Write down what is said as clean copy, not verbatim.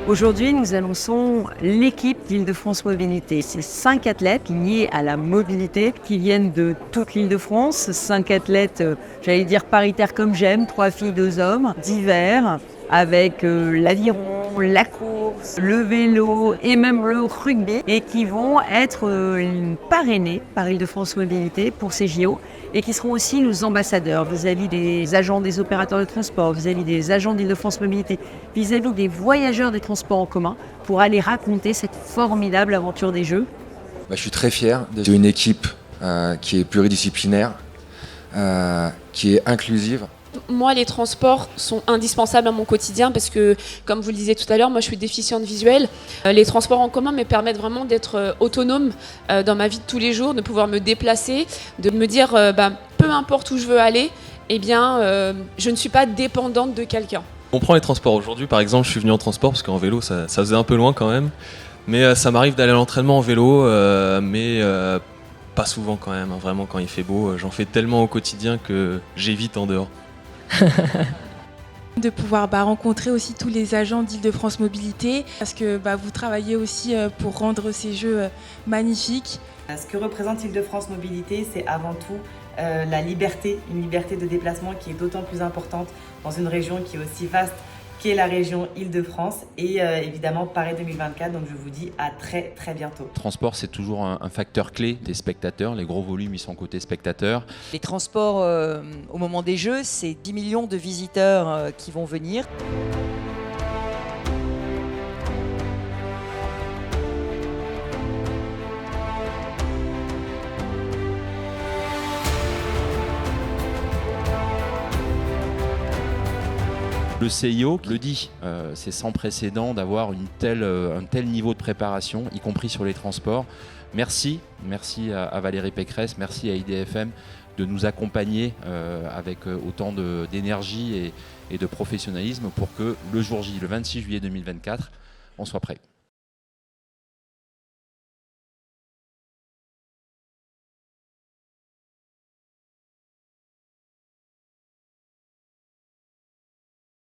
Aujourd'hui, nous annonçons l'équipe d'Île-de-France Mobilité. C'est 5 athlètes liés à la mobilité qui viennent de toute l'Île-de-France. 5 athlètes, j'allais dire paritaires comme j'aime, 3 filles, 2 hommes, divers, avec l'aviron, la course, le vélo et même le rugby, et qui vont être parrainés par Île-de-France Mobilité pour ces JO, et qui seront aussi nos ambassadeurs vis-à-vis des agents des opérateurs de transport, vis-à-vis des agents d'Île-de-France Mobilité, vis-à-vis des voyageurs des transports en commun, pour aller raconter cette formidable aventure des Jeux. Je suis très fier d'une équipe qui est pluridisciplinaire, qui est inclusive. Moi, les transports sont indispensables à mon quotidien parce que, comme vous le disiez tout à l'heure, moi je suis déficiente visuelle. Les transports en commun me permettent vraiment d'être autonome dans ma vie de tous les jours, de pouvoir me déplacer, de me dire peu importe où je veux aller, je ne suis pas dépendante de quelqu'un. On prend les transports. Aujourd'hui, par exemple, je suis venu en transport parce qu'en vélo, ça faisait un peu loin quand même. Mais ça m'arrive d'aller à l'entraînement en vélo, mais pas souvent quand même. Vraiment, quand il fait beau, j'en fais tellement au quotidien que j'évite en dehors. De pouvoir rencontrer aussi tous les agents d'Île-de-France Mobilité, parce que vous travaillez aussi pour rendre ces jeux magnifiques. Ce que représente Île-de-France Mobilité, c'est avant tout la liberté, une liberté de déplacement qui est d'autant plus importante dans une région qui est aussi vaste qu'est la région Île-de-France et évidemment Paris 2024, donc je vous dis à très très bientôt. Le transport, c'est toujours un facteur clé des spectateurs, les gros volumes ils sont côté spectateurs. Les transports au moment des Jeux, c'est 10 millions de visiteurs qui vont venir. Le CIO le dit, c'est sans précédent d'avoir un tel niveau de préparation, y compris sur les transports. Merci à Valérie Pécresse, merci à IDFM de nous accompagner avec autant d'énergie et de professionnalisme pour que le jour J, le 26 juillet 2024, on soit prêt.